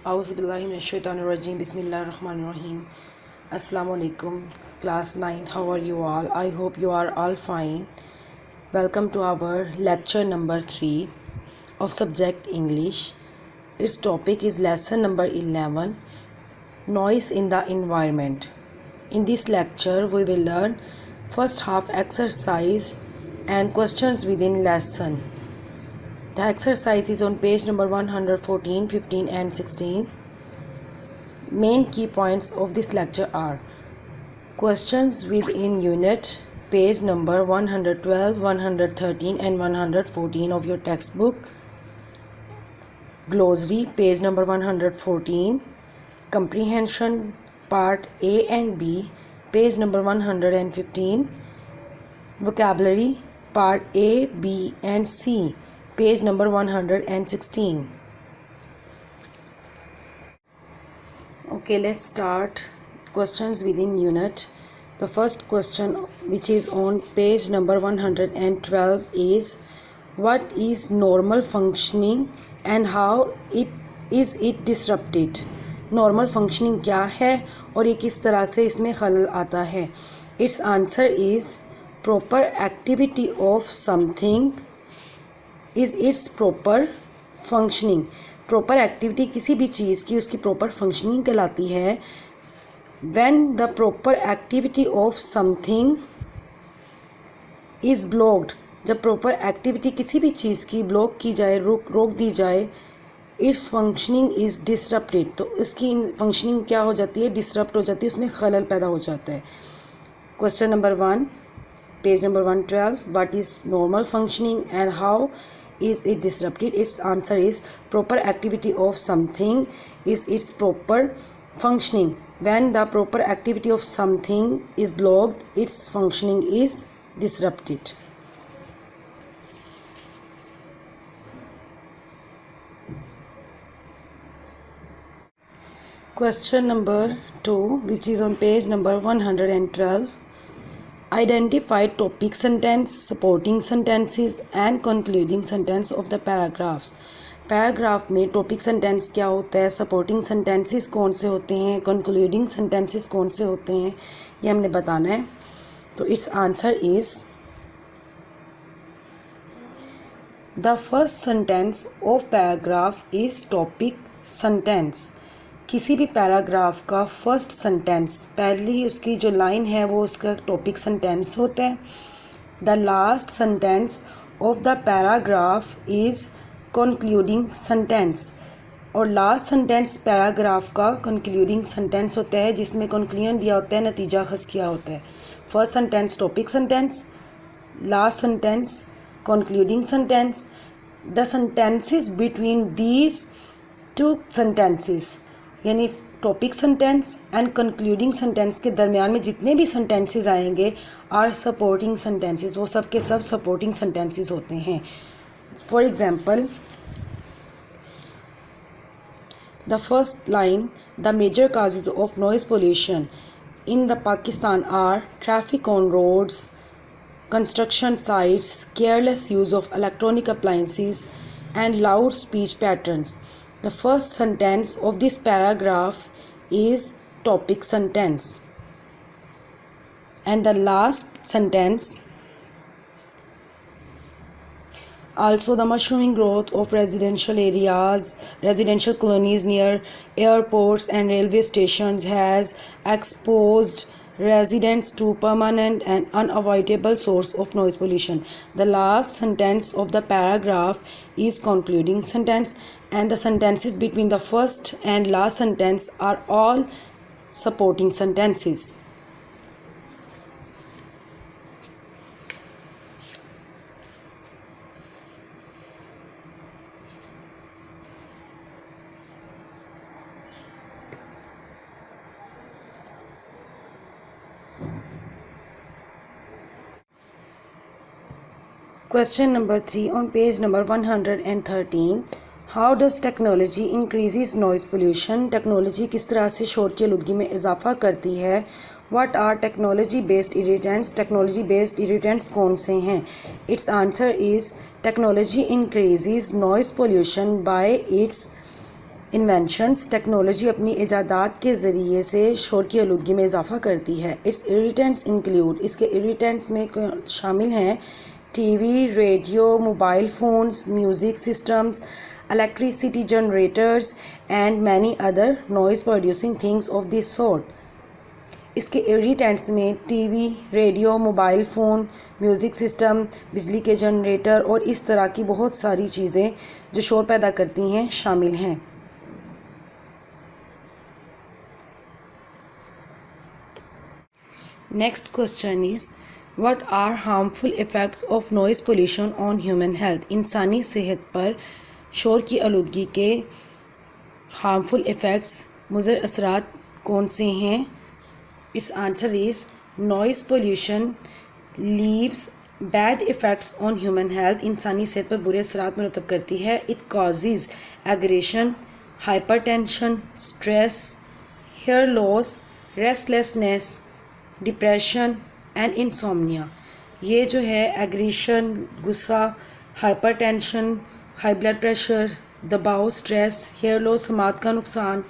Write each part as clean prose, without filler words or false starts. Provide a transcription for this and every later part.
Auzubillahiminash-shaytanir-rajim. Bismillahir-rahmanir-rahim. Assalamu alaikum. Class 9th. How are you all? I hope you are all fine. Welcome to our lecture number 3 of subject English. Its topic is lesson number 11, Noise in the Environment. In this lecture, we will learn first half exercise and questions within lesson. The exercise is on page number 114, 15 and 16. Main key points of this lecture are questions within unit, page number 112, 113 and 114 of your textbook. Glossary, page number 114. Comprehension, part A and B, page number 115. Vocabulary, part A, B and C, page number 116. Okay, let's start questions within unit. The first question, which is on page number 112, is what is normal functioning and how is it disrupted? Normal functioning क्या है और ये किस तरह से इसमें खलल आता है? Its answer is proper activity of something is its proper functioning. Proper activity किसी भी चीज़ की उसकी प्रॉपर फंक्शनिंग कहलाती है. When the proper activity of something is blocked, जब प्रॉपर एक्टिविटी किसी भी चीज़ की ब्लॉक की जाए, रोक दी जाए, इट्स फंक्शनिंग इज़ डिसरप्टेड, तो इसकी फंक्शनिंग क्या हो जाती है? डिसरप्ट हो जाती है, उसमें खलल पैदा हो जाता है. Question number 1, page number 112, what is normal functioning and how is it disrupted? Its answer is proper activity of something is its proper functioning. When the proper activity of something is blocked, its functioning is disrupted. Question number 2, which is on page number 112. Identify topic sentence, supporting sentences and concluding sentence of the paragraphs. Paragraph में topic sentence क्या होता है, supporting sentences कौन से होते हैं, concluding sentences कौन से होते हैं, ये हमने बताना है. तो it's answer is the first sentence of paragraph is topic sentence. किसी भी पैराग्राफ का फर्स्ट सेंटेंस, पहली उसकी जो लाइन है वो उसका टॉपिक सेंटेंस होता है. The last sentence of the paragraph is concluding sentence, और लास्ट सेंटेंस पैराग्राफ का कंक्लूडिंग सेंटेंस होता है जिसमें कंक्लूजन दिया होता है, नतीजा खस किया होता है. First sentence topic sentence, last sentence concluding sentence. The sentences between these two sentences, यानी topic sentence and concluding sentence के दरमियान में जितने भी सेंटेंसेस आएंगे आर सपोर्टिंग सेंटेंसेस, वो सब के सब सपोर्टिंग सेंटेंसेस होते हैं. For example, the first line, the major causes of noise pollution in the Pakistan are traffic on roads, construction sites, careless use of electronic appliances and loud speech patterns. The first sentence of this paragraph is topic sentence, and the last sentence also the mushrooming growth of residential areas, residential colonies near airports and railway stations has exposed residents to permanent and unavoidable source of noise pollution. The last sentence of the paragraph is concluding sentence, and the sentences between the first and last sentence are all supporting sentences. Question number 3 on page number 113. How does technology increases noise pollution? Technology किस तरह से शोर की आलूदगी में इजाफा करती है? What are technology based irritants? Technology based irritants कौन से हैं? Its answer is technology increases noise pollution by its inventions technology अपनी ईजादात के ज़रिए से शोर की आलूदगी में इजाफ़ा करती है। इट्स इरिटेंट्स इंक्लूड, इसके इरिटेंट्स में शामिल हैं TV, radio, mobile phones, music systems, electricity generators and many other noise producing things of this sort. इसके इरिटेंट्स में TV, radio, mobile phone, music system, बिजली के जनरेटर और इस तरह की बहुत सारी चीज़ें जो शोर पैदा करती हैं शामिल हैं। Next question is what are harmful effects of noise pollution on human health. इंसानी सेहत पर शोर की आलूदगी के हार्मफुल इफ़ेक्ट्स, मुज़र असरात कौन से हैं? Its answer is noise pollution leaves bad effects on human health. इंसानी सेहत पर बुरे असरात मुरतब करती है। It causes aggression, hypertension, stress, hair loss, restlessness, depression and insomnia. ये जो है एग्रेशन, गुस्सा, हाइपरटेंशन, हाई ब्लड प्रेशर, दबाव, स्ट्रेस, हेयर लॉस, समात का नुकसान,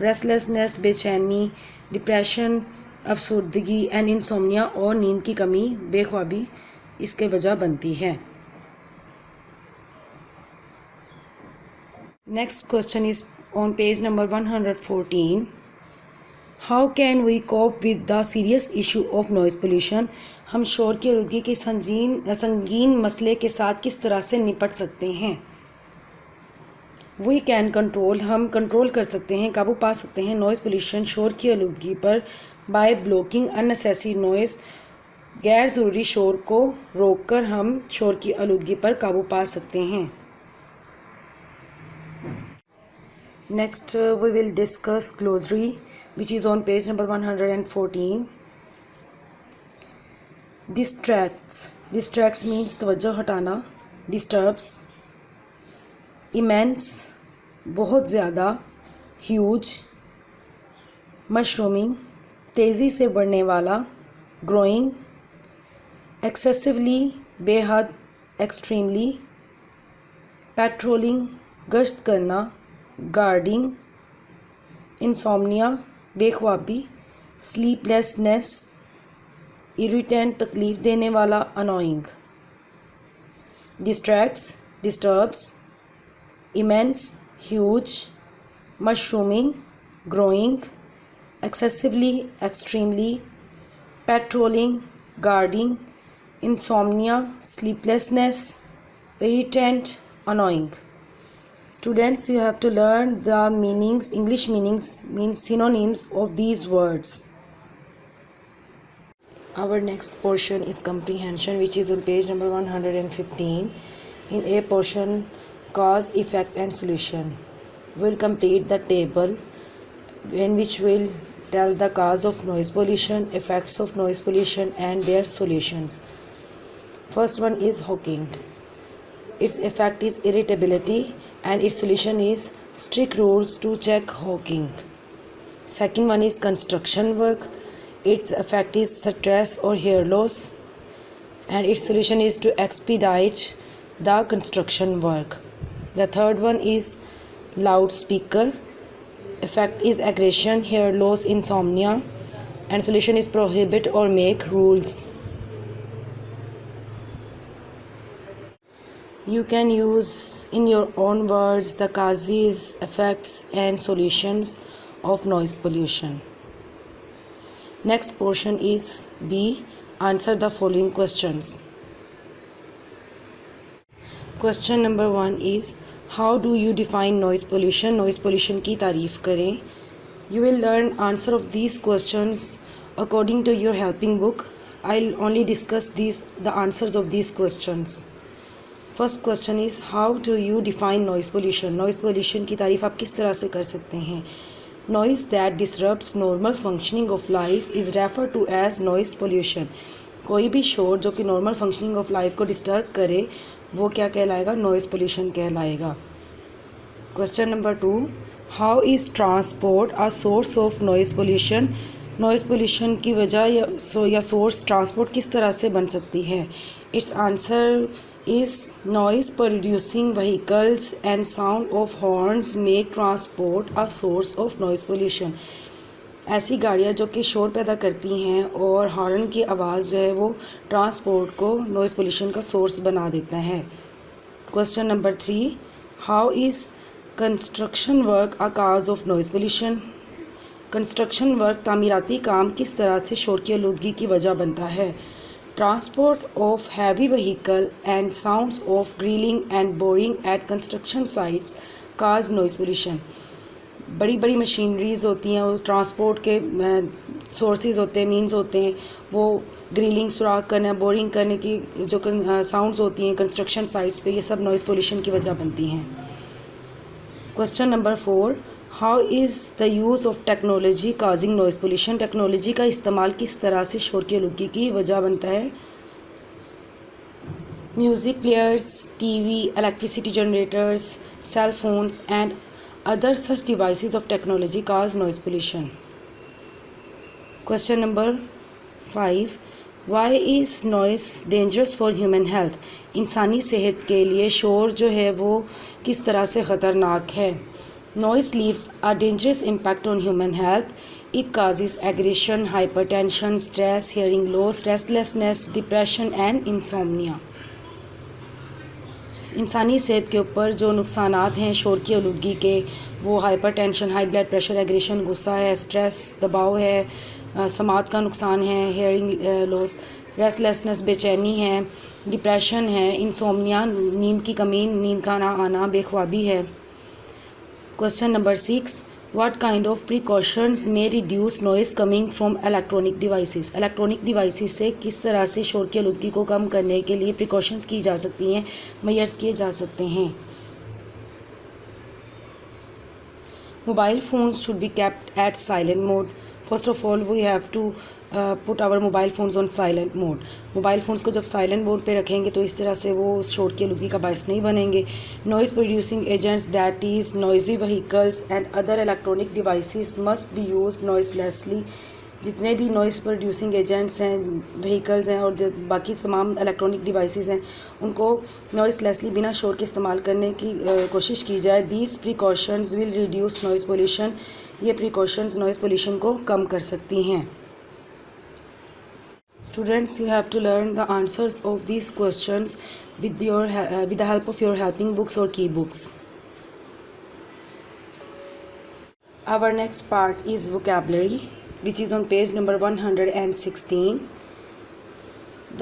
रेस्टलेसनेस, बेचैनी, डिप्रेशन, अफसरदगी एंड इंसोमनिया और नींद की कमी, बेख्वाबी इसके वजह बनती है। Next question is on page number 114। How can we cope with the serious issue of noise pollution. हम शोर की आलूदगी के संगीन मसले के साथ किस तरह से निपट सकते हैं? वी कैन कंट्रोल, हम कंट्रोल कर सकते हैं, काबू पा सकते हैं नॉइज़ पोल्यूशन, शोर की आलूदगी पर बाय ब्लॉकिंग अननेसेसरी नॉइज़। गैर ज़रूरी शोर को रोककर हम शोर की आलूदगी पर काबू पा सकते हैं। Next we will discuss glossary which is on page number 114। Distracts means तवज्जो हटाना, डिस्टर्ब्स, इमेंस बहुत ज़्यादा, ह्यूज, मशरूमिंग तेज़ी से बढ़ने वाला, ग्रोइंग, एक्सेसिवली बेहद, एक्सट्रीमली, पेट्रोलिंग गश्त करना, गार्डिंग, इंसोमनिया बेख्वाबी, स्लीपलेसनेस इरिटेंट तकलीफ़ देने वाला, annoying. Distracts, disturbs, immense, huge, mushrooming, growing, excessively, extremely, patrolling, guarding, insomnia, sleeplessness, irritant, annoying. Students, you have to learn the meanings, English meanings means synonyms of these words. Our next portion is comprehension, which is on page number 115. In a portion, cause, effect and solution. We'll complete the table in which we'll tell the cause of noise pollution, effects of noise pollution and their solutions. First one is honking. Its effect is irritability and its solution is strict rules to check honking. Second one is construction work. Its effect is stress or hair loss and its solution is to expedite the construction work. The third one is loudspeaker. Effect is aggression, hair loss, insomnia, and solution is prohibit or make rules. You can use in your own words the causes, effects, and solutions of noise pollution. Next portion is B. Answer the following questions. Question number 1 is how do you define noise pollution? Noise pollution की तारीफ़ करें. You will learn answer of these questions according to your helping book. I'll only discuss the answers of these questions. First question is how do you define noise pollution? Noise pollution की तारीफ़ आप किस तरह से कर सकते हैं? Noise that disrupts normal functioning of life is referred to as noise pollution. कोई भी शोर जो कि नॉर्मल फंक्शनिंग ऑफ लाइफ को डिस्टर्ब करे वो क्या कहलाएगा? नॉइज़ पोल्यूशन कहलाएगा. Question number 2, how is transport a source of noise pollution? Noise pollution की वजह या सोर्स ट्रांसपोर्ट किस तरह से बन सकती है? It's answer is noise producing vehicles and sound of horns make transport a source of noise pollution. ऐसी गाड़ियाँ जो कि शोर पैदा करती हैं और हॉर्न की आवाज़ जो है वो ट्रांसपोर्ट को नॉइज़ पोल्यूशन का सोर्स बना देता है. Question number 3, how is construction work a cause of noise pollution. Construction work तामीराती काम किस तरह से शोर की आलूदगी की वजह बनता है. Transport of heavy vehicle and sounds of grilling and boring at construction sites cause noise pollution. बड़ी बड़ी मशीनरीज होती हैं, वो ट्रांसपोर्ट के सोर्सेज होते हैं, मीन्स होते हैं. वो ग्रिलिंग, सुराख करना, बोरिंग करने की जो साउंड्स होती हैं कंस्ट्रक्शन साइट्स पे, ये सब नॉइज़ पोल्यूशन की वजह बनती हैं. Question number 4, how is the use of technology causing noise pollution. Technology का इस्तेमाल किस तरह से शोर की आलूदगी की वजह बनता है. Music players, TV, electricity generators, cell phones and other such devices of technology cause noise pollution. Question number 5, why is noise dangerous for human health. इंसानी सेहत के लिए शोर जो है वो किस तरह से ख़तरनाक है. Noise leaves a dangerous impact on human health. It causes aggression, hypertension, stress, hearing loss, restlessness, depression and insomnia. इंसानी सेहत के ऊपर जो नुकसानात हैं शोर की आलूदगी के, वो hypertension, high blood pressure, aggression, गुस्सा है, स्ट्रेस, दबाव है, समात का नुकसान है, हेयरिंग लॉस, रेस्टलेसनेस, बेचैनी है, डिप्रेशन है, इंसोम्निया, नींद की कमी, नींद का ना आना, बेख्वाबी है. Question number 6, What kind of precautions may reduce noise coming from electronic devices. Electronic devices से किस तरह से शोर की आलूदगी को कम करने के लिए प्रिकॉशंस की जा सकती हैं, मेजर्स किए जा सकते हैं. Mobile phones should be kept at silent mode. First of all we have to put our mobile phones on silent mode. Mobile phones को जब साइलेंट मोड पे रखेंगे तो इस तरह से वो शोर की आलूदगी का बायस नहीं बनेंगे. Noise producing agents that is noisy vehicles and other electronic devices must be used noiselessly. जितने भी नॉइज़ प्रोड्यूसिंग एजेंट्स हैं, व्हीकल्स हैं और बाकी तमाम इलेक्ट्रॉनिक डिवाइसेस हैं, उनको नॉइसलेसली बिना शोर के इस्तेमाल करने की कोशिश की जाए. These precautions will reduce noise pollution. ये प्रिकॉशंस नॉइज़ पोल्यूशन को कम कर सकती हैं. Students, you have to learn the answers of these questions with the help of your helping books or key books. Our next part is vocabulary, which is on page number 116.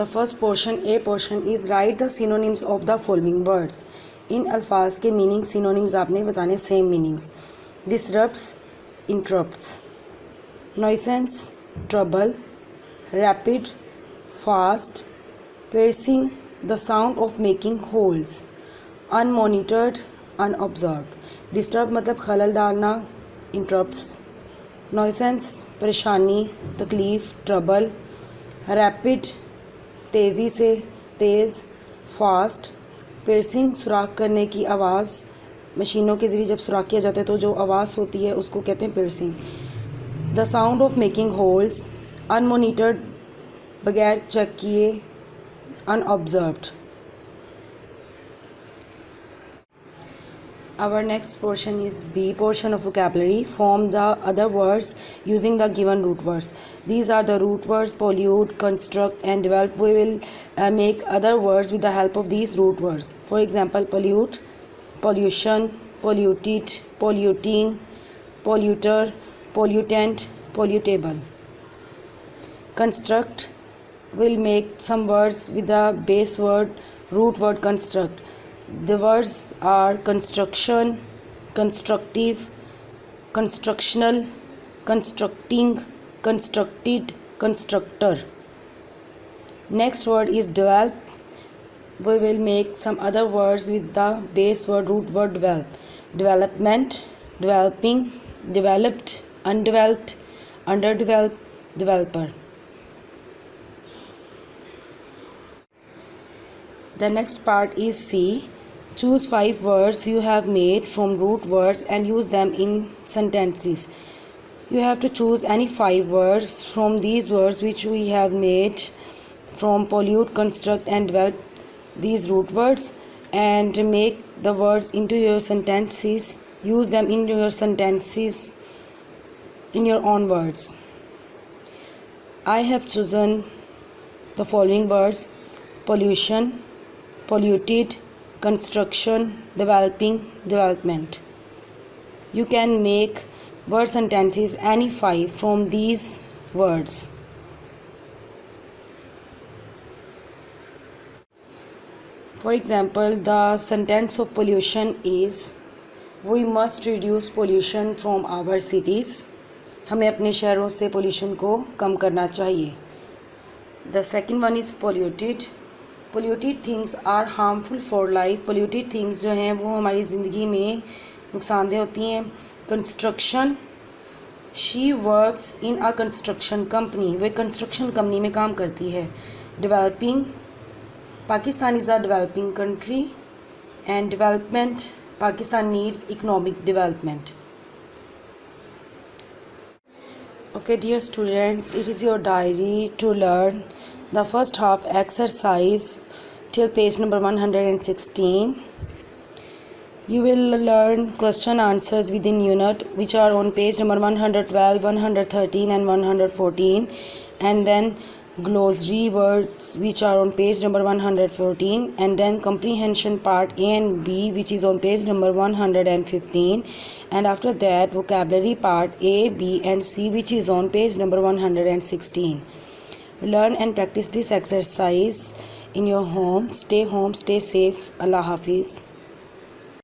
The first portion, A portion, is write the synonyms of the following words. इन अल्फाज के meaning synonyms आपने बताने, same meanings. Disrupts, interrupts. Nuisance, trouble. Rapid, fast. Piercing, the sound of making holes. Unmonitored, unobserved. Disturb मतलब खलल डालना, interrupts. Nuisance, परेशानी, तकलीफ़, trouble. Rapid, तेज़ी से, तेज़, fast. Piercing, सुराख करने की आवाज़. मशीनों के ज़रिए जब सुराख किया जाता है तो जो आवाज़ होती है उसको कहते हैं piercing. The sound of making holes. Unmonitored, बगैर चेक किए, unobserved. Our next portion is B portion of vocabulary. Form the other words using the given root words. These are the root words: pollute, construct and develop. We will make other words with the help of these root words. For example, pollute, pollution, polluted, polluting, polluter, pollutant, pollutable. Construct will make some words with the base word, root word construct. The words are construction, constructive, constructional, constructing, constructed, constructor. Next word is develop. We will make some other words with the base word, root word develop. Development, developing, developed, undeveloped, underdeveloped, developer. The next part is C. Choose 5 words you have made from root words and use them in sentences. You have to choose any 5 words from these words which we have made from pollute, construct and develop. these root words and make the words into your sentences. Use them in your sentences in your own words. I have chosen the following words: pollution, polluted, construction, developing, development. You can make word sentences any 5 from these words. For example, the sentence of pollution is: we must reduce pollution from our cities. हमें अपने शहरों से pollution को कम करना चाहिए. The second one is polluted. Polluted things are harmful for life. Polluted things जो हैं वो हमारी ज़िंदगी में नुकसानदेह होती हैं. Construction. She works in a construction company. वह कंस्ट्रक्शन कंपनी में काम करती है. Developing. Pakistan is a developing country. And development. Pakistan needs economic development. Okay, dear students, it is your diary to learn the first half exercise till page number 116. You will learn question answers within unit which are on page number 112, 113 and 114, and then glossary words which are on page number 114, and then comprehension part A and B which is on page number 115, and after that vocabulary part A, B and C which is on page number 116. Learn and practice this exercise in your home. Stay home, stay safe. Allah Hafiz.